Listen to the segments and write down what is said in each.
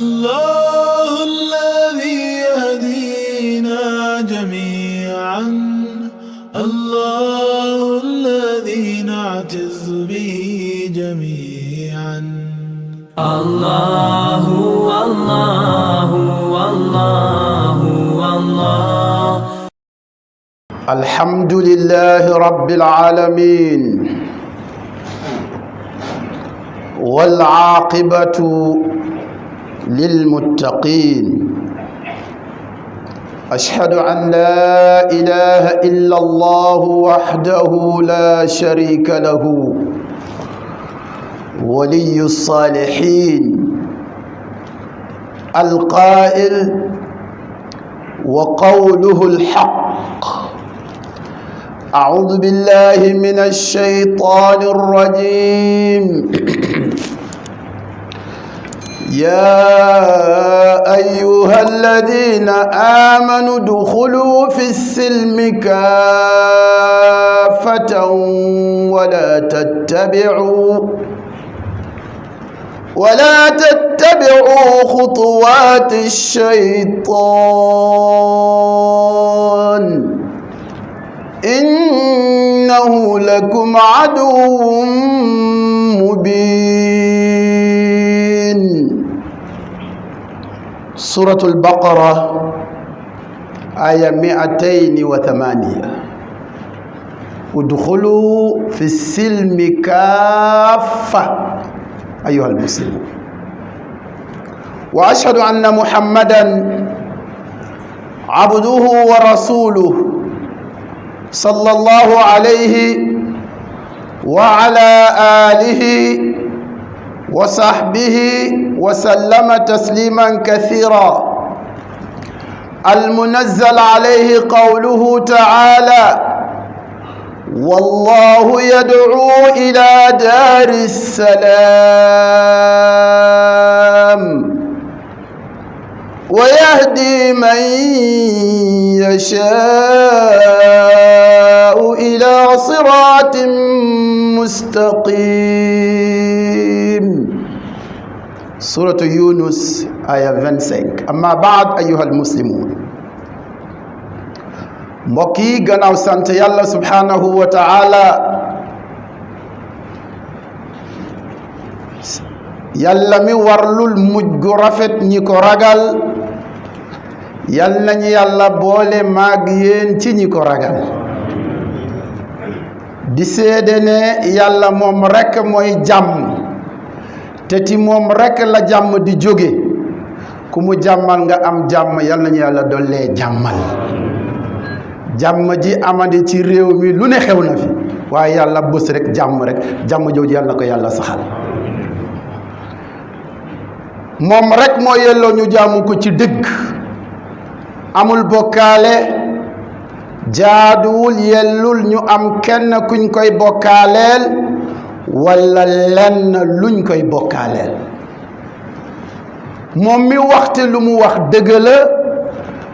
الله الذي يهدينا جميعا، الله الذي نعتز به جميعا. الله والله والله والله. الحمد لله رب العالمين، والعاقبة للمتقين. أشهد أن لا إله إلا الله وحده لا شريك له، ولي الصالحين، القائل وقوله الحق: أعوذ بالله من الشيطان الرجيم. يا أيها الذين آمنوا ادخلوا في السلم كافة ولا تتبعوا خطوات الشيطان، إنه لكم عدو مبين. سورة البقرة آية 208. ادخلوا في السلم كافة أيها المسلمون. وأشهد أن محمدا عبده ورسوله صلى الله عليه وعلى آله وصحبه وسلم تسليما كثيرا. المنزل عليه قوله تعالى: والله يدعو إلى دار السلام ويهدي من يشاء إلى صراط مستقيم. سورة يونس آية 25. أما بعد أيها المسلمون، mbokk yi gannaaw sant yàlla subhanahu wa ta'ala, yàlla mi warlul mujj gu rafet ñi ko ragal, yal nañu yàlla boole maag yéen ci ñi ko ragal. di seede ne yàlla moom rekk mooy jàmm, te ci moom rekk la jàmm di jóge. ku mu jàmmal nga am jàmm, yal nañu yàlla dollee jàmmal. jàmm ji amandi ci réew mi lu ne xew na fi, waaye yàlla bës rek jàmm jooju yàlla na ko yàlla saxal. moom rek moo yelloo ñu jaamu ko ci dëgg, amul bokkaale, jaaduwul yellul ñu am kenn kuñ koy bokkaaleel walla lenn luñ koy bokkaaleel. moom mi waxte lu mu wax dëgg la,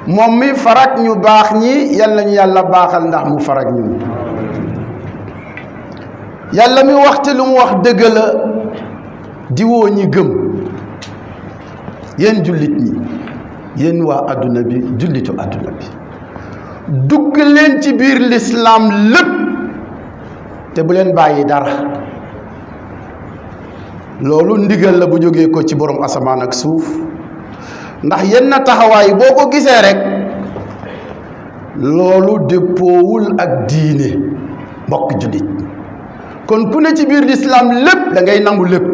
moom mi farak ñu baax ñi, yal nañu yàlla baaxal ndax mu farak ñu. yàlla mi waxte lu mu wax dëgg la, di woo ñi gëm. yéen jullit ñi, yéen waa adduna bi, jullitu adduna bi, dugg leen ci biir lislaam lépp te bu leen bàyyi dara. loolu ndigal la bu jógee ko ci borom asamaan ak suuf, ndax yenn taxawaay boo ko gisee rek loolu dëppoowul ak diine. mbokk jullit, kon ku ne ci biir lislaam lépp da ngay nangu lépp,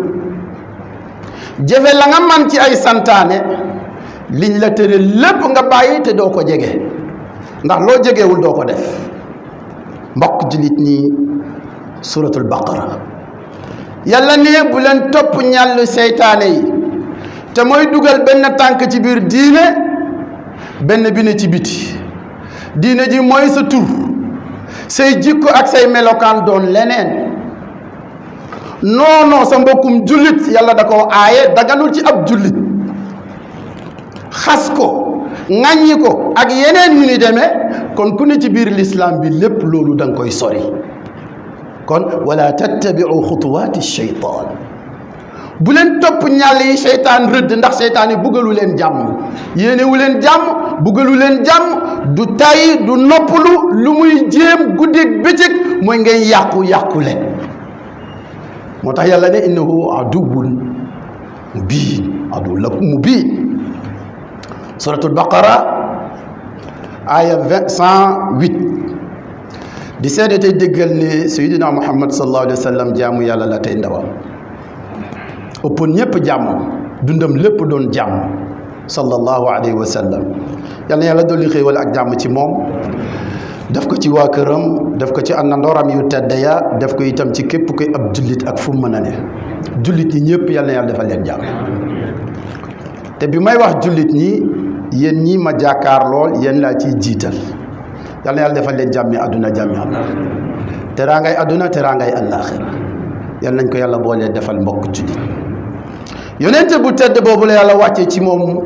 jëfe la nga man ci ay santaane, liñ la tere lépp nga bàyyi te doo ko jege, ndax loo jegewul doo ko def. mbokk jullit ñi, suratul baqara, yàlla ne bu leen topp ñàllu seytaane yi, te mooy dugal benn tànk ci biir diine, benn bi ne ci biti. diine ji mooy sa tur, say jikko ak say melokaan doon leneen. non sa mbokkum jullit yàlla da koo aaye, daganul ci ab jullit. xas ko, ŋàññi ko ak yeneen yu ni demee, kon ku ne ci biir lislaam bi lépp loolu da nga koy sori. kon wala tattabiu xutuwaati shaytaan, bu leen topp ñàll yi seytaan rëdd, ndax seytaan yi buggalu leen jàmm, yéenewu leen jàmm, buggalu leen jàmm, du tay du noppalu, lu muy jéem guddeeg bëccëg mooy ngeen yàqule. moo tax yàlla ne innahu aduwwun mubiin, aduwwun lakum mubiin. suratul baqara aya 108 di seede tey déggal ne sayyidina muhammad sallallahu alayhi wa sallam jaamu yàlla la tey ndawam, ëppoon ñépp jàmm, dundam lépp doon jàmm sallallahu alayhi wa sallam. yal na yàlla dolli xéewal ak jàmm ci moom, def ko ci waa këram, def ko ci àndandooram yu tedd ya, def ko itam ci képp koy ab jullit ak fu mu mën a ne. jullit ñi ñëpp yal na yàlla defal leen jàmm. te bi may wax jullit ñi, yéen ñi ma jàkkaar lool yéen laa ciy jiital. yal na yàlla defal leen jàmmi àdduna jàmmi àllaaxira, teraangay àdduna teraangay àllaaxira. yal nañ ko yàlla boolee defal mbokk jullit. yonente bu tedd boobu la yàlla wàccee ci moom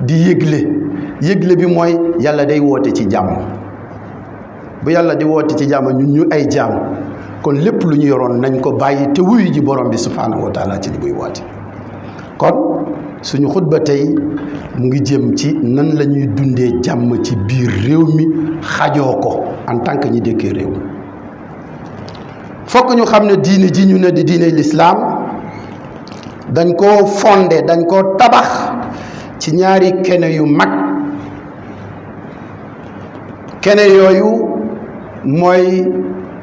di yëgle bi mooy yàlla day woote ci jàmm. bu yàlla di woote ci jàmm, ñun ñu ay jàmm, kon lépp lu ñu yoroon nañ ko bàyyi te wuyu ji borom bi subhaanahu wa taala ci li muy woote. kon suñu xutba tey mu ngi jëm ci nan la ñuy dundee jàmm ci biir réew mi, xajoo ko en tant que ñi dëkkee réew mi. fokk ñu xam ne diine ji ñu ne di diine lislaam dañ koo fondé, dañ koo tabax ci ñaari kene yu mag. kene yooyu mooy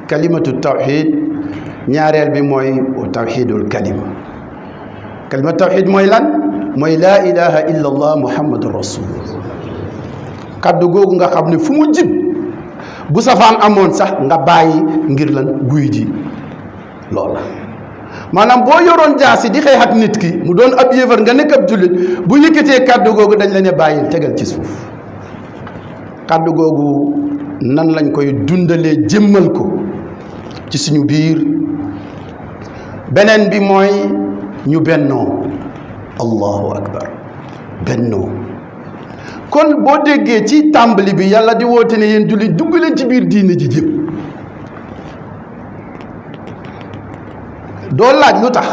kalimatu tawxid, ñaareel bi mooy tawxidul kalima. kalimatu tawxid mooy lan? mooy laa ilaha illa allah muhammadun rasulullah. kaddu googu nga xam ne fu mu jib bu safaan amoon sax nga bàyyi ngir lan guy ji loola. maanaam boo yoroon jaasi di xeex ak nit ki mu doon ab yéefar nga nekk ab jullit, bu yëkkatee kaddu googu dañ la ne bàyyil, tegal ci suuf. kaddu googu nan lañ koy dundalee jëmmal ko ci suñu biir? beneen bi mooy ñu bennoo. allahu akbar, bennoo. kon boo déggee ci tàmbali bi yàlla di woote ne yéen jullit dugg leen ci biir diine ji jëpp, doo laaj lu tax.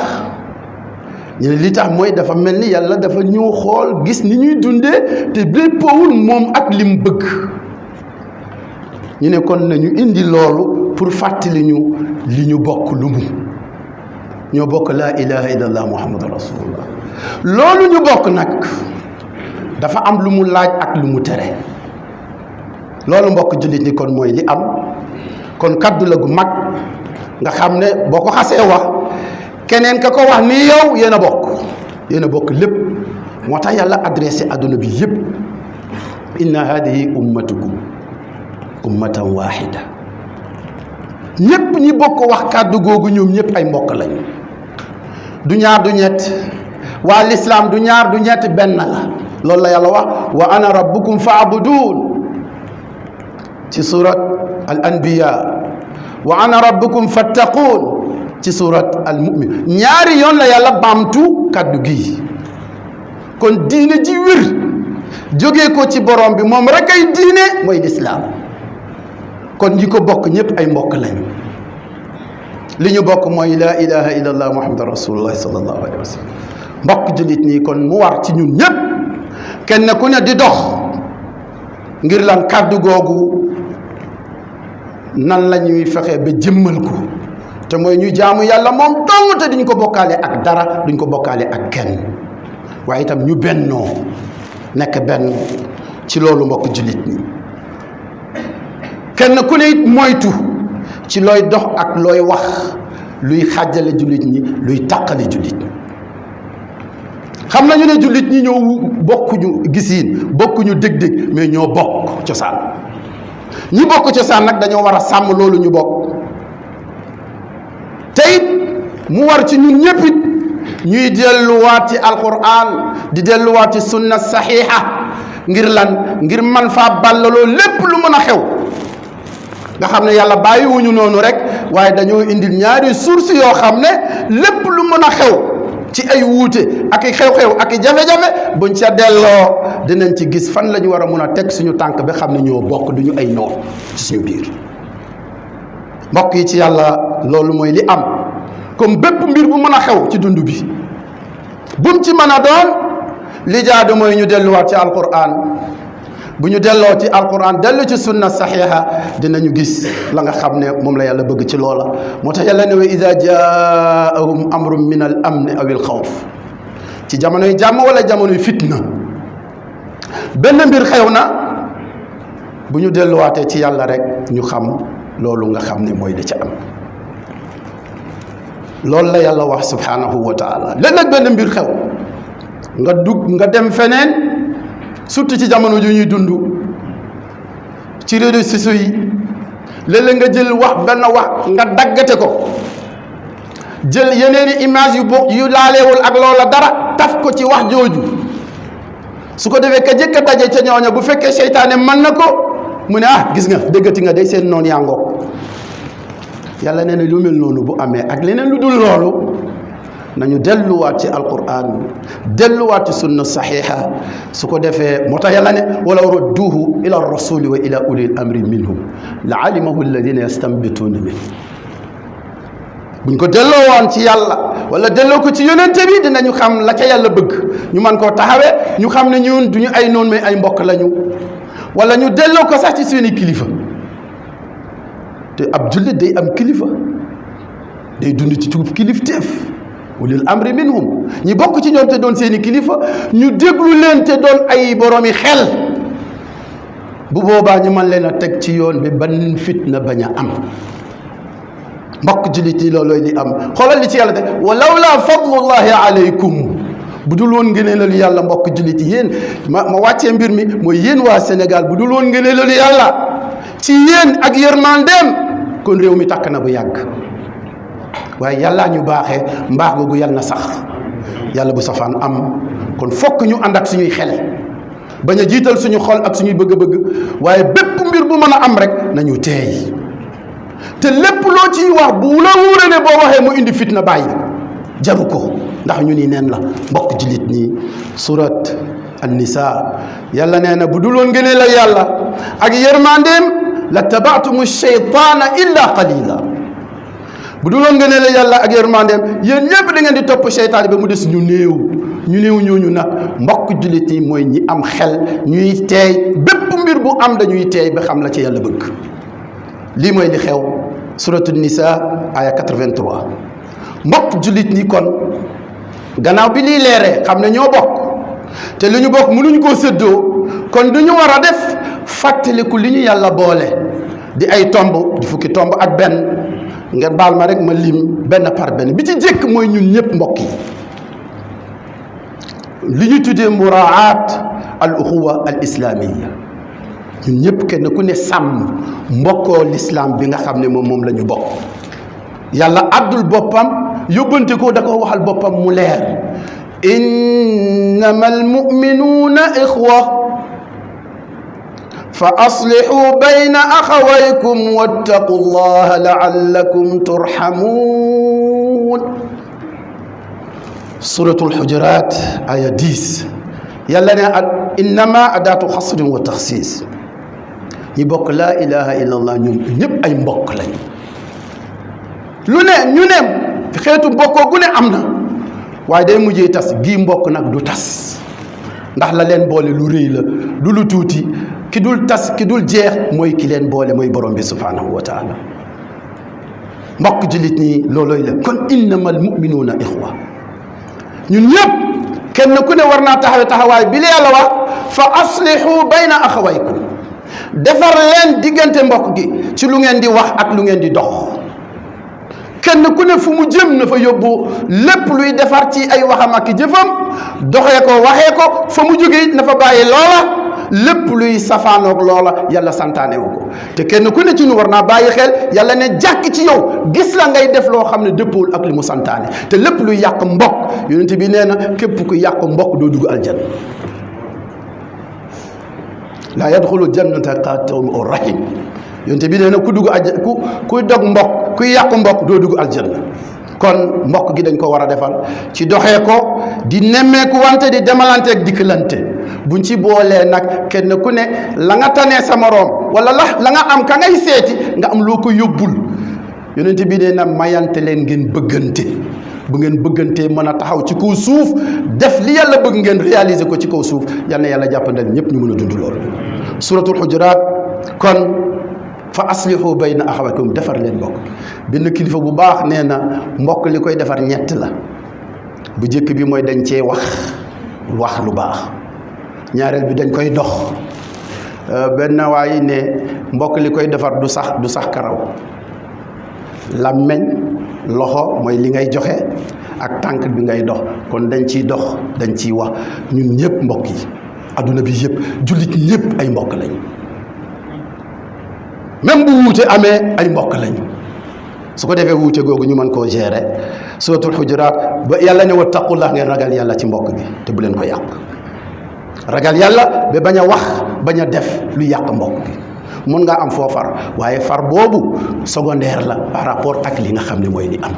ñu ne li tax mooy dafa mel ni yàlla dafa ñëw xool gis ni ñuy dundee te déppoowul moom ak lim bëgg. ñu ne kon nañu indi loolu pour fàttali ñu li ñu bokk lu mu. ñoo bokk laa ilaha illallah muhammadu rasulullah. loolu ñu bokk nag dafa am lu mu laaj ak lu mu tere. loolu mbokk jullit ni kon mooy li am. kon kaddu la gu mag nga xam ne boo ko xasee wax, keneen ka ko wax ni yow yéen a bokk lépp. moo tax yàlla adressé adduna bi yëpp. inna hadihi ummatukum ummatan wahida. ñëpp ñi bokk wax kàddu googu ñoom ñëpp ay mbokk lañu. du ñaar du ñett. waa lislaam du ñaar du ñett, benn la. loolu la yàlla wax wa ana rabbukum fa'budun ci surat al anbiya, wa ana rabbukum fattaqun ci surat al mu'min. ñaari yoon la yàlla baamtu kàddu gi. kon diine ji wér jógee ko ci borom bi moom rek ay diine mooy lislaam. kon ñi ko bokk ñëpp ay mbokk lañu. li ñu bokk mooy laa ilaha illallah muhammadu rasulullah sallallahu alayhi wa sallam. mbokk jullit nii kon mu war ci ñun ñëpp kenn ku ne di dox ngir lan kàddu googu nan la ñuy fexe ba jëmmal ko, te mooy ñu jaamu yàlla moom dong te duñ ko bokkaale ak dara, duñ ko bokkaale ak kenn. waaye itam ñu bennoo nekk benn ci loolu mbokk jullit ñi. kenn ku ne it moytu ci looy dox ak looy wax luy xàjjale jullit ñi, luy tàqale jullit ñi. xam nañu ne jullit ñi ñoo bokkuñu gisiin, bokkuñu dég-dég, mais ñoo bokk cosaan. ñi bokk cosaan nag dañoo war a sàmm loolu ñu bokk. te it mu war ci ñun ñëpp it ñuy delluwaat ci alquran di delluwaat ci sunna saxiixa. ngir lan? ngir man faa ballaloo lépp lu mën a xew. nga xam ne yàlla bàyyiwuñu noonu rek, waaye dañoo indil ñaari source yoo xam ne lépp lu mën a xew ci ay wuute ak i xew-xew ak i jafe-jafe buñ ca delloo dinañ ci gis fan la ñu war a mun a teg suñu tànk ba xam ne ñoo bokk duñu ay noon ci suñu biir. mbokk yi ci yàlla, loolu mooy li am. comme bépp mbir bu mën a xew ci dund bi bum ci mën a doon li jaadu mooy ñu delluwaat ci alquran bu ñu delloo ci alquran dellu ci sunna saxiixa dinañu gis la nga xam ne moom la yàlla bëgg ci loola moo tax yàlla ne wa ida jaahum amrun min al amni aw il xawf ci jamonoy jàmm wala jamonoy fitna benn mbir xew na bu ñu delluwaatee ci yàlla rek ñu xam loolu nga xam ne mooy li ca am loolu la yàlla wax subhanahu wa taala léeg-léeg benn mbir xew nga dem feneen surtout ci jamono ju ñuy dund ci réseaux sociaux yi léeg-léeg nga jël wax benn wax nga daggate ko jël yeneeni image yu laaleewul ak loola dara taf ko ci wax jooju su ko defee ka jëkk a daje ca ñooña bu fekkee seytaane mën na ko mu ne gis nga déggati nga day seen noonu yaa ngoog yàlla nee na lu mel noonu bu amee ak leneen lu dul loolu nañu delluwaat ci alquran delluwaat ci sunna saxiixa su ko defee moo tax yàlla ne walaw radduuhu ila rasuli wa ila ulil amri minhum la alimahu alladina yastambituuna min buñ ko delloo woon ci yàlla wala delloo ko ci yonente bi dinañu xam la ca yàlla bëgg ñu mën koo taxawee ñu xam ne ñun duñu ay noon mais ay mbokk lañu wala ñu delloo ko sax ci seeni kilifa te ab jullit day am kilifa day dund ci tugub kilifteef ulil amri minhum ñi bokk ci ñoom te doon seeni kilifa ñu déglu leen te doon ay boroomi xel bu boobaa ñu mën leen a teg ci yoon bi ban fitna bañ a am mbokk jullit yi loolooy li am xoolal li ci yàlla te walaw laa fadlullahi alaykum bu dul woon ngëneelalu yàlla mbokk jullit yi yéen ma wàccee mbir mi mooy yéen waa Sénégal bu dul woon ngëneelalu yàlla ci yéen ak yërmandeem kon réew mi tàkk na bu yàgg waaye yàllaa ñu baaxee mbaax googu yàlla na sax yàlla bu safaan am kon fokk ñu ànd ak suñuy xel bañ a jiital suñu xol ak suñuy bëgg-bëgg waaye bépp mbir bu mën a am rek nañu teey te lépp loo ciy wax bu la wóoree ne boo waxee mu indi fitna bàyyi jaru ko ndax ñu ni neen la mbokk jullit nii surat an-nisa yàlla nee na bu dul woon ngëneel la yàlla ak yërmandeem la tabaatumu sheytaana illa qalila bu dul woon ngëneel la yàlla ak yërmandeem yéen ñëpp da ngeen di topp seytaan ba mu des ñu néew ñooñu nag mbokk jullit yi mooy ñi am xel ñuy teey bépp mbir bu am dañuy teey ba xam la ci yàlla bëgg lii mooy li xew suratu nisa aya 83 mbokk jullit ñi kon gannaaw bi lii leeree xam ne ñoo bokk te li ñu bokk mënuñu koo séddoo kon du ñu war a def fàttaliku li ñu yàlla boole di ay tomb di fukki tomb ak benn ngeen baal ma rek ma lim benn par benn bi ci jëkk mooy ñun ñëpp mbokk yi li ñu tuddee muraat al uxuwa al islamiya ñun ñëpp kenn ku ne sàmm mbokkoo l'islam bi nga xam ne moom la ñu bokk yàlla addul boppam yóbbante ko da ko waxal boppam mu leer innama almuminuuna ixwa fa aslixuu bayna axawaykum wattaqu llaha laallakum turxamuun suratul xujuraat aya 10 yàlla ne innama adaatu xasrin wa taxsiis ñi bokk laa ilaha illa allah ñoom ñëpp ay mbokk lañ lu ne ñu ne xeetu mbokkoo gu ne am na waaye day mujjee tas gii mbokk nag du tas ndax la leen boole lu rëy la du lu tuuti ki dul tas ki dul jeex mooy ki leen boole mooy borom bi subhanahu wa taala mbokk jullit ñi loolooy la kon innamal muminuuna ixwa ñun ñëpp kenn ku ne war naa taxawaay bi la yàlla wax fa aslihu bayna axawaykum defar leen diggante mbokk gi ci lu ngeen di wax ak lu ngeen di dox kenn ku ne fu mu jëm na fa yóbbu lépp luy defar ci ay waxam ak jëfam doxee ko waxee ko fa mu jóge it na fa bàyyi loola lépp luy safaanoog loola yàlla santaane wu ko te kenn ku ne ci ñu war naa bàyyi xel yàlla ne jàkk ci yow gis la ngay def loo xam ne dëppool ak li mu santaane te lépp luy yàq mbokk yonent bi nee na képp ku yàq mbokk doo dugg aljanna laa yadxulu jannata qaati'u rahim yonent bi nee na ku dugg ku dog mbokk kuy yàqu mbokk doo dugg aljanna kon mbokk gi dañ ko war a defal ci doxee ko di nemmeeku wante di demalante ak dikkalante buñ ci boolee nag kenn ku ne la nga tanee sa moroom wala la nga am ka ngay seeti nga am loo ko yóbbul yonent bi nee na mayante leen ngeen bëggante bu ngeen bëggantee mën a taxaw ci kaw suuf def li yàlla bëgg ngeen réaliser ko ci kaw suuf yal na yàlla jàppandal ñëpp ñu mën a dund loolu. suratul Hujurat kon fa aslihu bayna axawaykum defar leen mbokk. benn kilifa bu baax nee na mbokk li koy defar ñett la bu njëkk bi mooy dañ cee wax lu baax, ñaareel bi dañ koy dox. benn waay ne mbokk li koy defar du sax karaw, làmmeñ loxo mooy li ngay joxe ak tànk bi ngay dox, kon dañ ciy dox dañ ciy wax. ñun ñëpp mbokk yi adduna bi yëpp jullit ñëpp ay mbokk lañ, même bu wuute amee ay mbokk lañ. su ko defee wuute googu ñu mën koo gérer. suratul Hujurat ba yàlla ne wattaqullah, ngeen ragal yàlla ci mbokk bi te bu leen ko yàq. ragal yàlla ba bañ a wax bañ a def lu yàq mbokk bi. mun ngaa am foo far waaye far boobu secondaire la par rapport ak li nga xam ne mooy li am.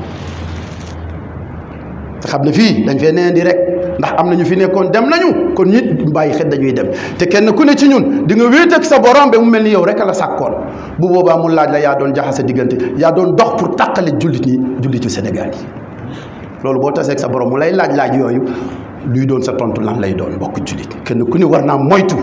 te xam ne fii dañ fee neen di rek ndax am na ñu fi nekkoon dem nañu, kon nit bàyyi xel dañuy dem te kenn ku ne ci ñun di nga wéet ak sa borom ba mu mel ni yow rek la sàkkoon. bu boobaa mu laaj la yaa doon jaxase diggante, yaa doon dox pour tàqale jullitu Sénégal yi. loolu boo tasee ak sa borom mu lay laaj yooyu luy doon sa tontu lan lay doon mbokk jullit. kenn ku ne war naa moytu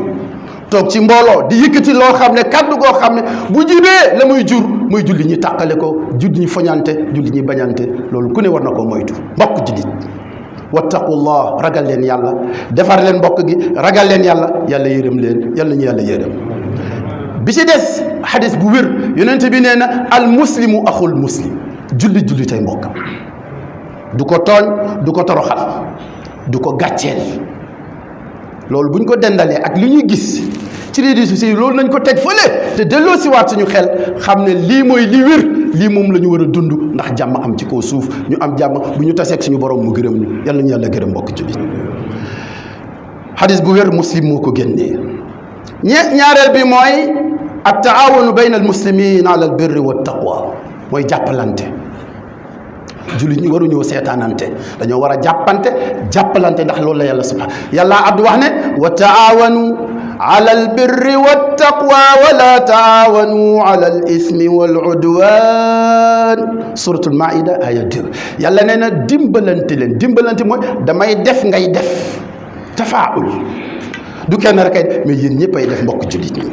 toog ci mbooloo di yëkkati loo xam ne kaddu goo xam ne bu jibee la muy jur muy julli ñi tàqale ko, julli ñi foñante, julli ñi bañante. loolu ku ne war na ko moytu mbokk jullit. wattaqullah, ragal leen yàlla, defar leen mbokk gi, ragal leen yàlla, yàlla yërëm leen, yàlla ñu yàlla yërëm. bi ci des xadis bu wér yonent bi nee na al muslimu axul muslim, julli tey mbokkam, du ko tooñ, du ko toroxal, du ko gàcceel. loolu bu ñu ko dendalee ak li ñuy gis ci réseaux sociaux yi loolu nañ ko teg fële te delloo si waat suñu xel xam ne lii mooy li wér, lii moom la ñu war a dund ndax jàmm am ci kaw suuf, ñu am jàmm bu ñu taseeg suñu borom mu gërëm ñu. yàlla ñu yàlla gërëm mbokk jullit. xadis bu wér muslim moo ko génnee. ñaareel bi mooy at taawunu bayna al muslimin ala al birri wa taqwa, mooy jàppalante. jullit ñi waruñoo seetaanante, dañoo war a jàppalante ndax loolu la yàlla subhanahu yàlla abdu wax ne wa taawanu ala al birri wa taqwa wala taawanu ala al ismi wal udwan. suratul maida aya 2. yàlla nee na dimbalante leen. dimbalante mooy damay def ngay def, tafaul du kenn rek ay mais yéen ñëpp ay def mbokk jullit ñi.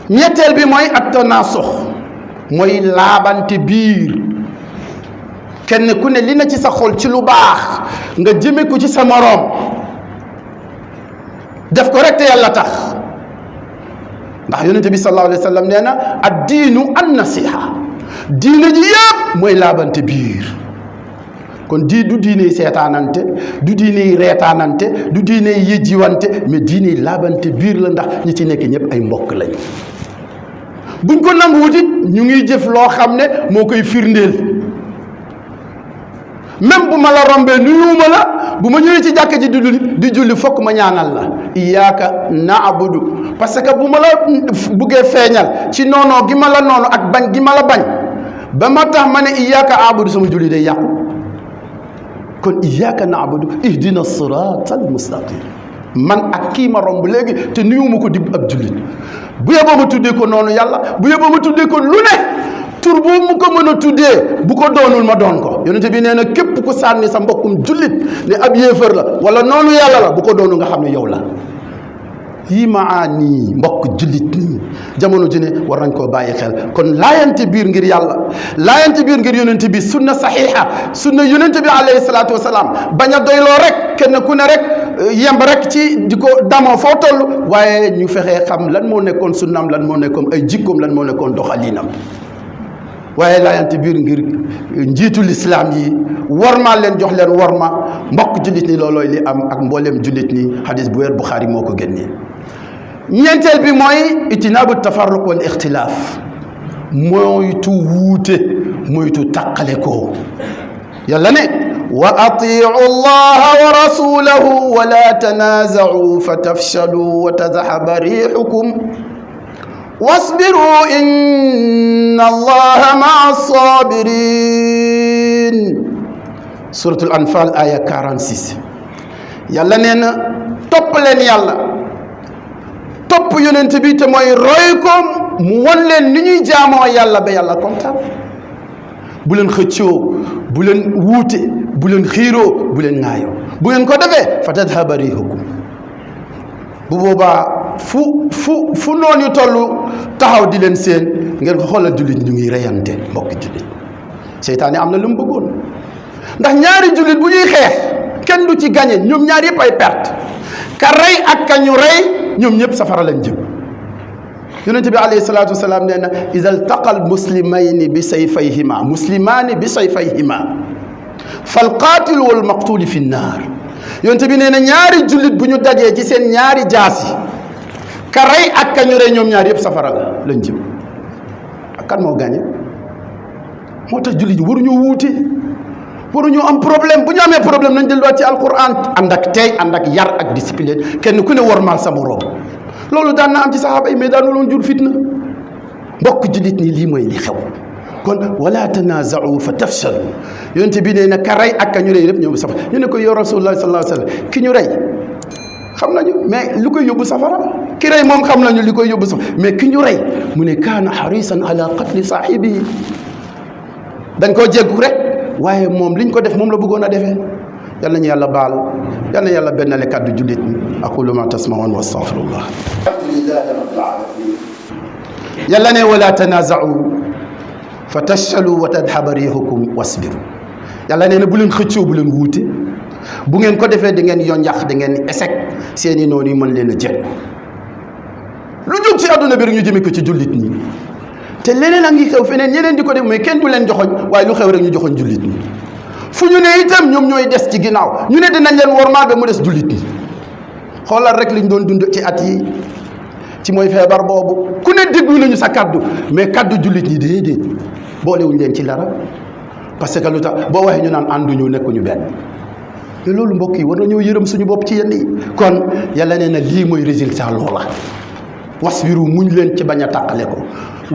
ñetteel bi mooy at tanasux, mooy laabante biir. kenn ku ne li na ci sa xol ci lu baax nga jëme ko ci sa moroom, def ko rek te yàlla tax. ndax yonente bi sallallahu alayhi wa sallam nee na ad diinu an nasiha, diine ji yëpp mooy laabante biir. kon du diine seetaanante, du diine reetaanante, du diine yëjjiwante, mais diine laabante biir la ndax ñi ci nekk ñëpp ay mbokk lañ. buñ ko nanguwut it ñu ngi jëf loo xam ne moo koy firndeel. même bu ma la rombee nuyuuma la, bu ma ñëwee ci jàkka ji di julli fokk ma ñaanal la iyyaka na'budu, parce que bu ma la buggee feeñal ci noonoo gi ma la noonu ak bañ gi ma la bañ ba ma tax ma ne iyyaka a'budu, sama julli day yàqu. kon iyyaka na'budu ihdina siratal mustaqim, man ak kii ma romb léegi te nuyuuma ko di ab jullit, bu yeboo ma tuddee ko noonu yàlla, bu yeboo ma tuddee ko lu ne tur boobu mu ko mën a tuddee, bu ko doonul ma doon ko. yonente bi nee na képp ku sànni sa mbokkum jullit ne ab yéefar la wala noonu yàlla la, bu ko doonul nga xam ne yow la. yii maani mbokk jullit nii jamono ji ne war nañ koo bàyyi xel. kon laayante biir ngir yàlla, laayante biir ngir yonente bi, sunna saxiixa, sunna yonente bi alayhi salaatu wasalaam, bañ a doyloo rek kenn ku ne rek yemb rek ci di ko damoo foo toll, waaye ñu fexee xam lan moo nekkoon sunnaam, lan moo nekkoon ay jikkoom, lan moo nekkoon doxalinam. waaye laayante biir ngir njiitu lislaam yi, wormaa leen, jox leen worma mbokk jullit ni loolooy li am ak mbooleem jullit ni. xadis bu wér Buxaari moo ko génnee. ñeenteel bi mooy itinaabu tafarruq wal ixtilaaf, moytu wuute, moytu tàqale ko. yàlla ne wa atiu allaha wa rasulahu wa la tanaza'u fa tafshalu wa tadhhaba rihukum wasbiru inna allaha ma'a sabirin. suratul anfal aya 46. yàlla nee na topp leen yàlla, topp yonent bi te mooy roy ko mu won leen ni ñuy jaamoo yàlla ba yàlla kontaan. bu leen xëccoo bu leen wuute bu leen xiiroo bu leen ŋaayoo bu ngeen ko defee fa tadhaba riihukum bu boobaa fu noonu toll taxaw di leen seen ngeen ko xoolal jullit ñu ngi reyante mbokki jullit seytaane am na lu mu bëggoon ndax ñaari jullit bu ñuy xeex kenn du ci gañe ñoom ñaar yëpp ay perte ka rey ak ka ñu rey ñoom ñëpp safara lañ jëm. yonente bi alayhi salaatu wasalaam nee na iza altaqal muslimayni bi sayfayhima muslimaani bi sayfayhima fal qaatilu wal maqtuulu fi nnaar yonente bi nee na ñaari jullit bu ñu dajee ci seen ñaari jaasi ka rey ak ka ñu rey ñoom ñaar yëpp safara la lañ jëm. ak kan moo gàñe moo tax jullit ñi waruñoo wuute waruñoo am problème bu ñu amee problème nañ delluwaat ci alquran ànd ak tey ànd ak yar ak discipline kenn ku ne wormaal sa moroom. loolu daan na am ci saxaaba yi mais daanu loon jur fitna mbokk jullit ñi lii mooy li xew kon wala tanaaza'u fa tafshalu yonte bi nee na ka rey ak ka ñu rey lépp ñëw safara ñu ne ko yow rasulullah sallallahu alayhi wa sallam ki ñu rey xam nañu mais lu koy yóbbu safara ki rey moom xam nañu li koy yóbbu safara mais ki ñu rey mu ne kaana harisan ala qatli saahibihi dañ koo jéggu rek waaye moom liñ ko def moom la bëggoon a defee yal nañu yàlla baal yal na yàlla bennale kàddu jullit ñi aqulu ma tasmaun wa astaghfirullah. alhamdulillahi rabbil alamin. yàlla ne wala tanaza'u fa tashhalu wa tadhhaba rihukum wasbiru yàlla nee na bu leen xëccoo bu leen wuute bu ngeen ko defee di ngeen yonjax di ngeen échec seeni noonu yi mën leen a jël lu jóg ci àdduna bi rek ñu jëme ko ci jullit ñi te leneen a ngi xew feneen ñeneen di ko def mais kenn du leen joxoñ waaye lu xew rek ñu joxoñ jullit ñi fu ñu ne itam ñoom ñooy des ci ginnaaw ñu ne dinañ leen wormaal ba mu des jullit ñi xoolal rek liñ doon dund ci at yi ci mooy feebar boobu ku ne déglu nañu sa kaddu mais kaddu jullit ñi déedéet boolewuñ leen ci dara parce que lu tax boo waxee ñu naan ànduñu nekkuñu benn te loolu mbokk yi war nañoo yërëm suñu bopp ci yenn yi kon yàlla nee na lii mooy résultat loola wasbiru muñ leen ci bañ a tàqale ko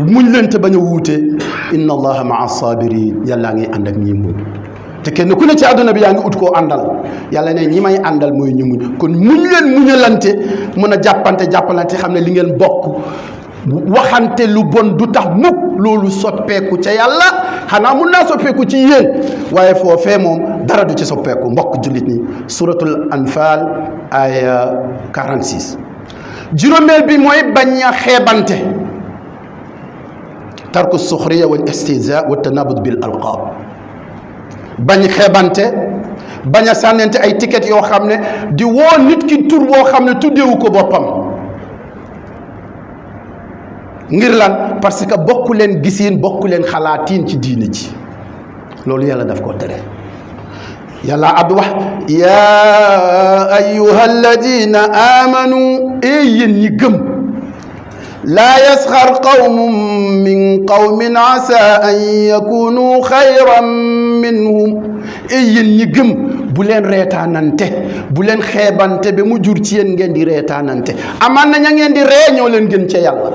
muñ leen te bañ a wuute inna allaha maa sabirin yàllaa ngi ànd ak ñi muñ te kenn ku ne ci àdduna bi yaa ngi ut koo àndal yàlla ne ñi may àndal mooy ñu muñ kon muñ leen muñalante mën a jàppalante xam ne li ngeen bokk waxante lu bon du tax mukk loolu soppeeku ca yàlla xanaa mun naa soppeeku ci yéen waaye foofee moom dara du ci soppeeku mbokk jullit ñi suratul anfal aya 46 juróomeel bi mooy bañ a xeebante tarku suxriya wal istihza wa tanabud bil alqaab bañ xeebante bañ a sànnente ay ticket yoo xam ne di woo nit ki tur boo xam ne tuddeewu ko boppam ngir lan parce que bokku leen gisiin bokku leen xalaatiin ci diine ji loolu yàlla daf ko tere yàlla ad wax yaa ayyuha alladina amanu yéen ñi gëm laa yasxar qawmun min qawmin asa an yakunu xayran minhum yéen ñi gëm bu leen reetaanante bu leen xeebante ba mu jur ci yéen ngeen di reetaanante amaan na ña ngeen di ree ñoo leen gën ca yàlla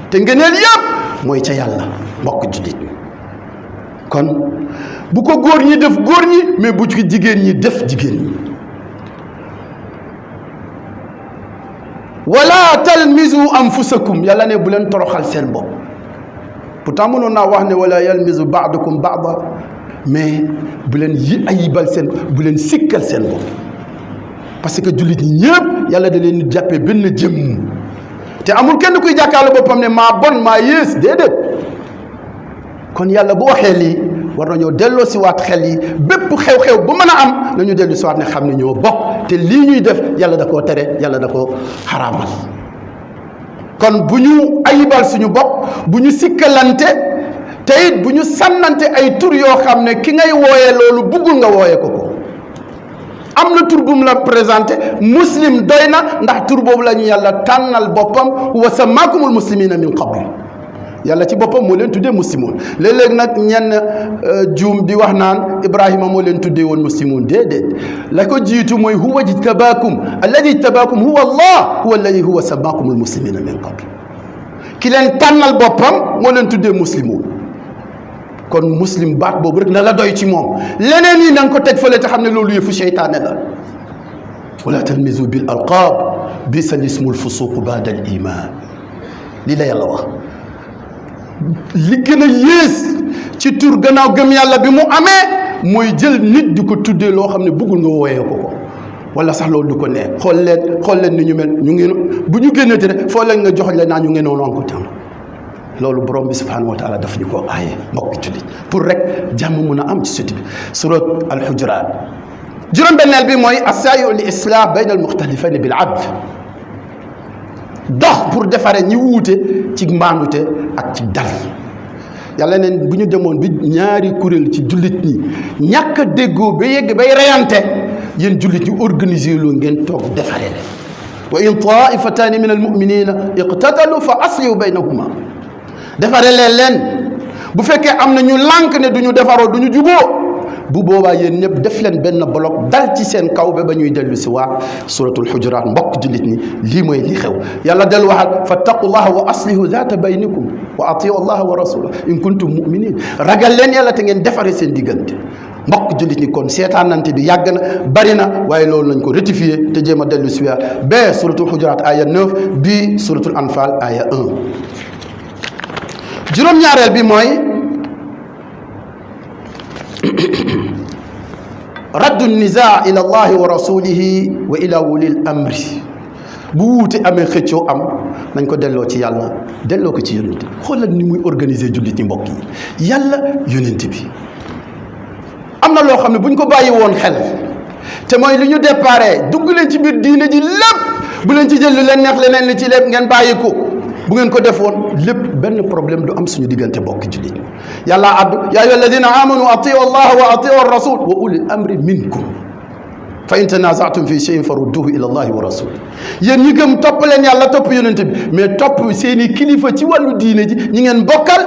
te ngëneel yëpp mooy ca yàlla mbokk jullit kon bu ko góor ñi def góor ñi mais bu ci jigéen ñi def jigéen ñi wala talmizu anfusakum yàlla ne bu leen toroxal seen bopp pourtant mënoon naa wax ne wala yalmizu ba'dukum ba'da mais bu leen ayibal seen bu leen sikkal seen bopp parce que jullit ñi ñëpp yàlla da leen jàppee benn jëmm te amul kenn kuy jàkkaarloo boppam ne maa bon maa yées déedéet kon yàlla bu waxee lii war nañoo delloo si waat xel yi bépp xew-xew bu mën a am nañu dellu si waat ne xam ne ñoo bokk te lii ñuy def yàlla da koo tere yàlla da koo xaraamal kon bu ñu ayibal suñu bopp bu ñu sikkalante te it bu ñu sànnante ay tur yoo xam ne ki ngay wooyee loolu buggul nga wooyee ko am na tur bu mu la présenté muslim doy na ndax tur boobu la ñu yàlla tànnal boppam wa samaakumul muslimina min qabl yàlla ci boppam moo leen tuddee muslimoon léeg-léeg nag ñenn juum di wax naan Ibrahima moo leen tuddee woon muslimoon déedéet la ko jiitu mooy huwa jtabaakum alladi jtabaakum huwa allah huwa alladi huwa samaakumul muslimina min qabl ki leen tànnal boppam moo leen tuddee muslimoon kon muslim baat boobu rek na la doy ci moom leneen yi na nga ko teg fële te xam ne loolu yëfu seytaane la wala talmizu bil alqaab bisa lismul fusuq baada al iman lii la yàlla wax li gën a yées ci tur gannaaw gëm yàlla bi mu amee mooy jël nit di ko tuddee loo xam ne bëggul nga wooyee ko wala sax loolu du ko nee xool leen ni ñu mel ñu ngi bu ñu génnati rek foo leen nga jox leen naa ñu ngi noonu ko tam loolu borom bi subhanahu wa taala daf ñu ko aaye mbokk jullit pour rek jàmm mun a am ci sut bi surat al-Hujurat juróom-benneel bi mooy assaayu li islah bayna al muxtalifayni bil adl dox pour defare ñi wuute ci mbaandute ak ci dal yàlla neen bu ñu demoon bi ñaari kuréel ci jullit ñi ñàkk a déggoo ba yegg bay reyante yéen jullit ñi organiser loo ngeen toog defare leen wa in taifataani min al muminina iqtatalu fa aslihu baynahuma defare leen bu fekkee am na ñu lànk ne du ñu defaroo du ñu juboo bu boobaa yéen ñëpp def leen benn bloc dal ci seen kaw ba ñuy dellu si waa suratul Hujurat mbokk jullit ñi lii mooy li xew yàlla dellu waxal fattaqullaha wa aslihu zaata baynikum wa atiu allaha wa rasulahu in kuntum muminin ragal leen yàlla te ngeen defare seen diggante mbokk jullit ñi kon seetaanante bi yàgg na bari na waaye loolu nañ ko rectifier te jéem a dellu si waat ba suratul Hujurat aya 9 bi suratul Anfal aya 1 juróom-ñaareel bi mooy raddu nizaa ila allahi wa rasulihi wa ila wulil amri bu wuute amee xëccoo am nañ ko delloo ci yàlla delloo ko ci yonent xoolal ni muy organiser jullit ñi mbokk yi yàlla yonent bi am na loo xam ne bu ñu ko bàyyi woon xel te mooy li ñu déparé dugg leen ci biir diine ji lépp bu leen ci jël lu leen neex leneen li ci lépp ngeen bàyyi ko bu ngeen ko defoon lépp benn problème du am suñu diggante bokk jullit yàlla addu yaa ayyuha alladina amanu atiu allaha wa atiu rasul wa ulil amri minkum fa in tanazatum fi shay'in farudduhu ila allahi wa rasul yéen ñi gëm topp leen yàlla topp yonente bi mais topp seeni kilifa ci wàllu diine ji ñi ngeen bokkal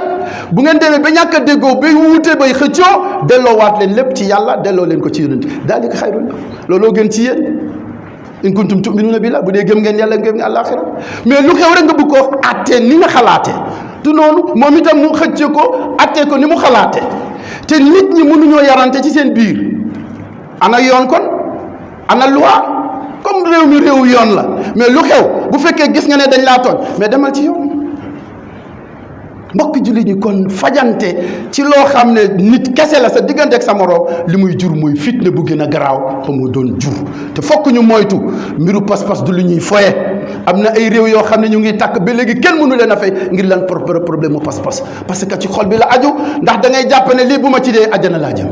bu ngeen demee ba ñàkk a déggoo bay wuute bay xëccoo delloowaat leen lépp ci yàlla delloo leen ko ci yonente daalika xayrun looloo gën ci yéen in kuntum tu'minuna billah bu dee gëm ngeen yàlla gëm ngeen àllaaxira mais lu xew rek nga bëgg koo attee ni nga xalaatee du noonu moom itam mu xëcce ko attee ko ni mu xalaatee te nit ñi mënuñoo yarante ci seen biir ana yoon kon ana loi comme réew mi réew yoon la mais lu xew bu fekkee gis nga ne dañ laa tooñ mais demal ci yoon mbokk jullit ñi kon fajante ci loo xam ne nit kese la sa diggante ak sa moroom li muy jur muy fitne bu gën a garaaw ko mu doon jur te fokk ñu moytu mbiru pas-pas du lu ñuy foye am na ay réew yoo xam ne ñu ngi tàkk ba léegi kenn mënu leen a fay ngir lan problème mu pas-pas parce que ci xol bi la aju ndax da ngay jàpp ne lii bu ma ci dee àjjana laa jëm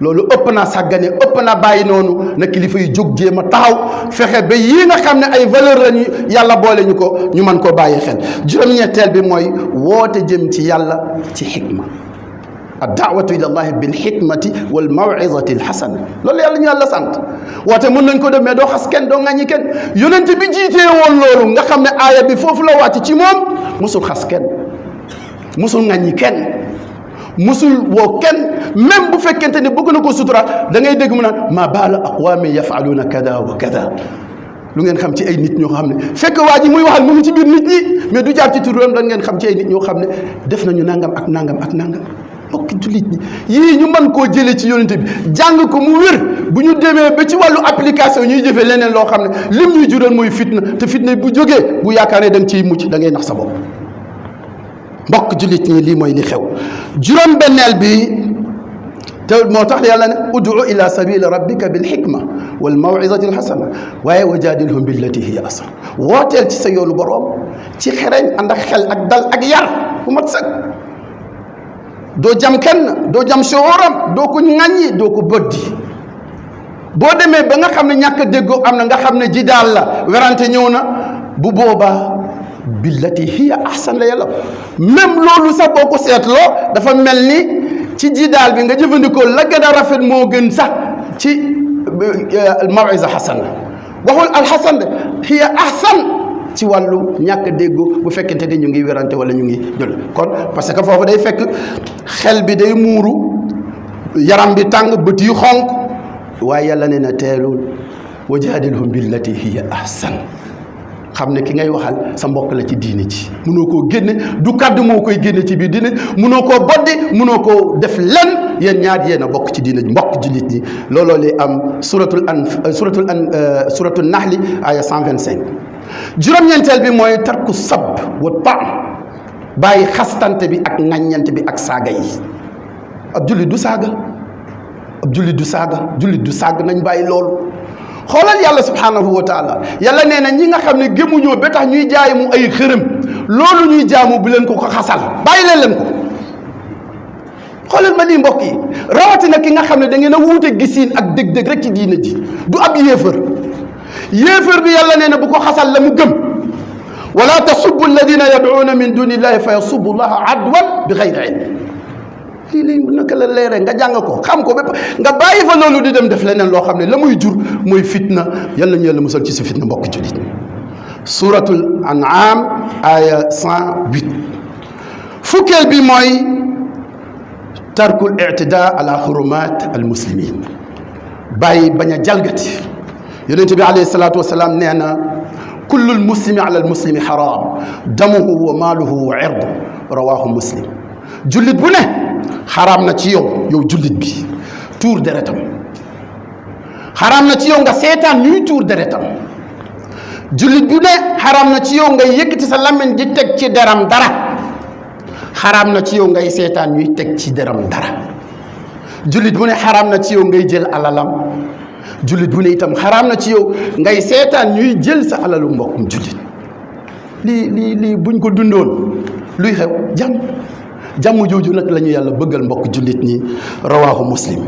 loolu ëpp naa sàggane ëpp naa bàyyi noonu na kilifa yi jóg jéem a taxaw fexe ba yii nga xam ne ay valeur lañu yàlla boole ñu ko ñu mën koo bàyyi xel juróom-ñetteel bi mooy woote jëm ci yàlla ci xikma ad daawatu ila allahi bil xikmati wal mawizati al xasana loolu yàlla ñu yàlla sant woote mën nañ ko def mais doo xas kenn doo ŋàññi kenn yonent bi jiitee woon loolu nga xam ne aaya bi foofu la wàcc ci moom musul xas kenn musul ŋàññi kenn musul woo kenn même bu fekkente ne bëgg na ko sutura da ngay dégg mu naan ma baala aqwamin yafaluuna kada wa kada lu ngeen xam ci ay nit ñoo xam ne fekk waa ji muy waxal mu ngi ci biir nit ñi mais du jaar ci turam lan ngeen xam ci ay nit ñoo xam ne def nañu nangam ak nangam ak nangam mbokk jullit ñi yii ñu mën koo jëlee ci yonente bi jàng ko mu wér bu ñu demee ba ci wàllu application ñuy jëfee leneen loo xam ne lim ñuy jural mooy fitna te fitna bu jógee bu yaakaaree da nga ciy mucc da ngay nax sa bopp mbokk jullit ñi lii mooy li xew juróom-benneel bi te moo tax yàlla ne ud'u ila sabili rabbika bil hikma wal maw'izati al hasana waaye wa jaadilhum billati hiya ahsan wooteel ci sa yoonu boroom ci xereñ ànd ak xel ak dal ak yar bu mat sëkk doo jam kenn doo jam sooram doo ko ŋàññi doo ko boddi boo demee ba nga xam ne ñàkk a déggoo am na nga xam ne jidaal la werante ñëw na bu boobaa billati hiya ahsan la yàlla même loolu sax boo ko seetloo dafa mel ni ci jidaal bi nga jëfandikoo la gën a rafet moo gën sax ci mawiza hasana waxul alhasan de hiya ahsan ci wàllu ñàkk déggu bu fekkente ne ñu ngi werante wala ñu ngi jël kon parce que foofu day fekk xel bi day muuru yaram bi tàng bët yu xonq waaye yàlla ne na teelul wa jaadilhum billati hiya ahsan xam ne ki ngay waxal sa mbokk la ci diine ci munoo koo génne du kàddu moo koy génne ci biir diine munoo koo boddi munoo koo def len yéen ñaar yéen a bokk ci diine ji mbokk jullit ñi looloo lay am suratul nahli aya 125 juróom-ñeenteel bi mooy tarku sab wa taam bàyyi xastante bi ak ŋàññante bi ak saaga yi. ab jullit du saaga, ab jullit du saaga, jullit du saaga, nañ bàyyi loolu. xoolal yàlla subhanahu wa taala yàlla nee na ñi nga xam ne gëmuñoo ba tax ñuy jaay mu ay xërëm loolu ñuy jaamu bu leen ko xasal, bàyyi leen ko. xoolal ma lii mbokk yi, rawatina ki nga xam ne da ngeen a wuute gisiin ak dëgg-dëgg rek ci diina ji, du ab yéefar. yéefar bi yàlla nee na bu ko xasal la mu gëm. wala tasubbu alladina yad'una min duni illahi fa yasubbu llaha adwan bi xayri ilm. lii naka la leere nga jàng ko xam ko bépp nga bàyyi fa loolu di dem def leneen loo xam ne la muy jur mooy fitna. yàlla ñu yàlla musal ci si fitna mbokk jullit. suratul an'am aya 108. fukkeel bi mooy tarkul i'tidaa ala xurumaat al muslimin, bàyyi bañ a jalgati. yonente bi alayhi salaatu wasalaam nee na kullul muslimi ala al muslimi xaraam damuhu wa maaluhu wa irdu, rawahu muslim. jullit bu ne xaraam na ci yow jullit bi tuur deretam, xaraam na ci yow nga seetaan ñuy tuur deretam. jullit bu ne xaraam na ci yow ngay yëkkati sa làmmiñ di teg ci deram dara, xaraam na ci yow ngay seetaan ñuy teg ci deram dara. jullit bu ne xaraam na ci yow ngay jël alalam, jullit bu ne itam xaraam na ci yow ngay seetaan ñuy jël sa alalu mbokkum jullit. lii buñ ko dundoon luy xew? jàmm jooju nag la ñu yàlla bëggal mbokk jullit ñi. rawaahu muslim.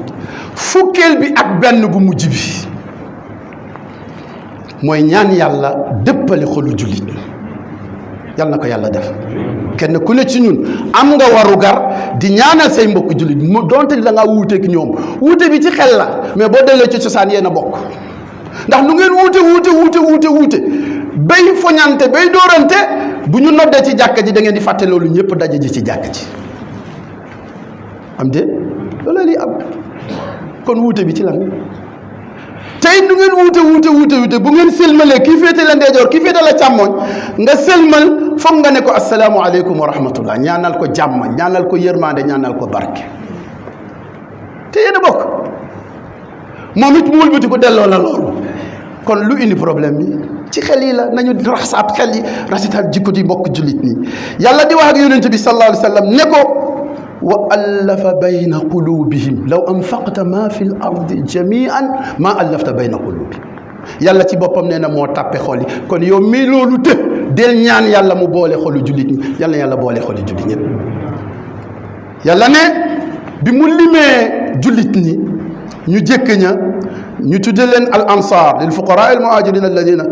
fukkeel bi ak benn bu mujj bi mooy ñaan yàlla dëppale xolu jullit ñi. yàlla na ko yàlla def. kenn ku ne ci ñun am nga warugar di ñaanal say mbokk jullit mu donte la nga wuuteeg ñoom. wuute bi ci xel la, mais boo delloo ci cosaan yéen a bokk. ndax nu ngeen wuute bay foñante bay dóorante, bu ñu noddee ci jàkka ji da ngeen di fàtte loolu, ñëpp daje ji ci jàkka ji. am de loolu li am. kon wuute bi ci lan? tey nu ngeen wuute bu ngeen sëlmalee kii féete la ndeyjoor kii féete la càmmooñ, nga sëlmal foog nga ne ko asalaamualeykum wa rahmatullah, ñaanal ko jàmm, ñaanal ko yërmande, ñaanal ko barke. te yéen a bokk. moom it mu wëlbati ko delloo la loolu. kon lu indi problème bi ci xel yi la. nañu raxasaat xel yi, raxasaat jikko di mbokk jullit nii. yàlla di wax ak yonente bi sallallahu alayhi wa sallam ne ko wa allafa bayna qulubihim law anfaqta ma fi l ardi jamian ma allafta bayna qulubihim. yàlla ci boppam nee na moo tàppe xol yi. kon yow mii loolu del ñaan yàlla mu boole xolu jullit ñi. yàlla boole xolu jullit ñëpp. yàlla ne bi mu limee jullit ñi ñu jëkk ña ñu tudde leen al ansar lil fuqara al muhajirin alladina,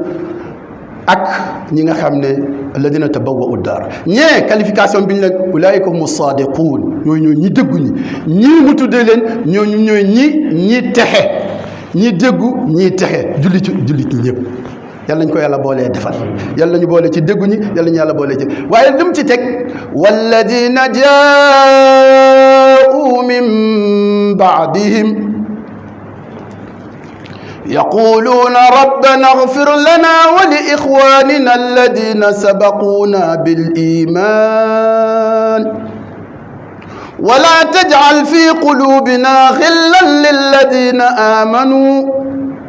ak ñi nga xam ne alladina tabawwa'u daar. ñee qualification bi ñu leen ulaika humu sadiqun, ñooy ñi dëggu ñi. ñii mu tudde leen ñooñu ñooy ñi texe, ñi dëggu ñi texe. jullit ñi ñëpp yàlla nañ ko yàlla boolee defal. yàlla ñu boole ci dëggu ñi, yàlla ñu yàlla boole ci. waaye lu mu ci teg walladina jaa'u min ba'dihim يقولون ربنا اغفر لنا ولإخواننا الذين سبقونا بالإيمان ولا تجعل في قلوبنا غلا للذين آمنوا.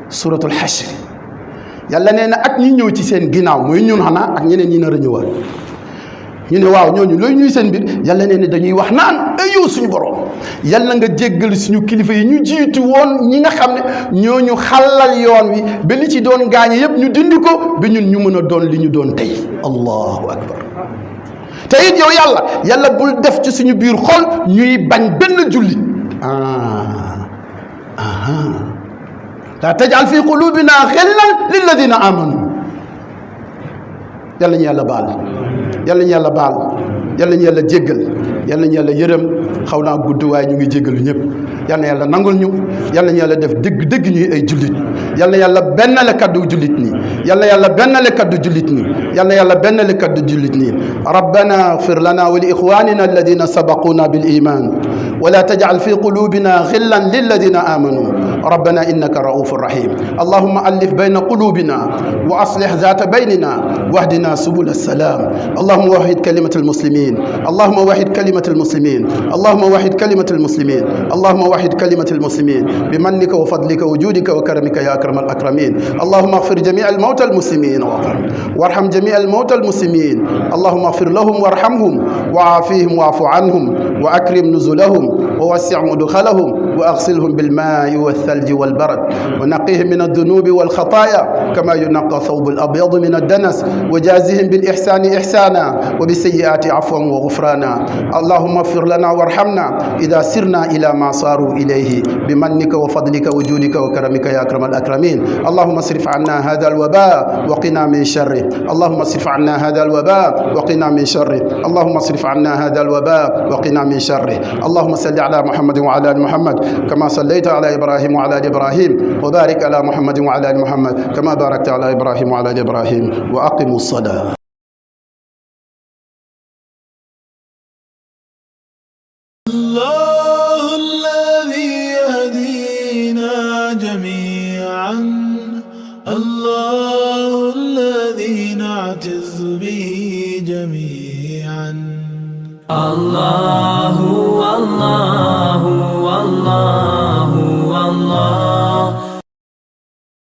سورة الحشر. yàlla nee na ak ñi ñëw ci seen ginnaaw mooy ñun xanaa ak ñeneen ñi nar a ñëwaat. ñu ne waaw ñooñu looy ñuy seen mbir. yàlla nee na dañuy wax naan ay yow suñu borom yàlla nga jéggal suñu kilifa yi ñu jiitu woon, ñi nga xam ne ñooñu xàllal yoon wi ba li ci doon gaañe yëpp ñu dindi ko ba ñun ñu mën a doon li ñu doon tey. allahu akbar. te it yow yàlla bul def ci suñu biir xol ñuy bañ benn jullit. la tajal fi qulubina xillan lilladina amanu. yàlla ñu yàlla baal, yàlla ñu yàlla baal, yàlla ñu yàlla jéggal, yàlla ñu yàlla yërëm. xaw naa gudd waaye ñu ngi jéggalu ñëpp. yal na yàlla nangul ñu, yal na yàlla def dëgg ñuy ay jullit. yal na yàlla bennale kaddu jullit ñi, yal na yàlla bennale kaddu jullit ñi, yal na yàlla bennale kaddu jullit ñi. rabbana ighfir lana wa li ikhwanina alladhina sabaquna bil iman wa la taj'al fi qulubina ghillan lil ladina amanu rabbana innaka ra'ufur rahim. allahumma allif bayna qulubina wa aslih dhata baynina wahdina subul السلام. اللهم وحد كلمة المسلمين، اللهم وحد كلمة المسلمين، اللهم وحد كلمة المسلمين، اللهم وحد كلمة المسلمين بمنك وفضلك وجودك وكرمك يا أكرم الأكرمين. اللهم اغفر جميع الموتى المسلمين وارحم جميع الموتى المسلمين. اللهم اغفر لهم وارحمهم وعافيهم واعف عنهم وأكرم نزلهم ووسع مدخلهم وأغسلهم بالماء والثلج والبرد ونقيهم من الذنوب والخطايا كما ينقى ثوب الأبيض من الدنس وجازهم بالإحسان إحسانا وبالسيئات عفوا وغفرانا. اللهم اغفر لنا وارحمنا إذا سرنا إلى ما صاروا إليه بمنك وفضلك وجودك وكرمك يا أكرم الأكرمين. اللهم اصرف عنا هذا الوباء وقنا من شره. اللهم اصرف عنا هذا الوباء وقنا من شره. اللهم اصرف عنا هذا الوباء وقنا من شره. اللهم صل على محمد وعلى آل محمد كما صليت على إبراهيم وعلى آل إبراهيم وبارك على محمد وعلى آل محمد كما باركت على إبراهيم وعلى آل إبراهيم وأقموا الصلاة. الله الذي يهدينا جميعا، الله الذي نعتز به جميعا. الله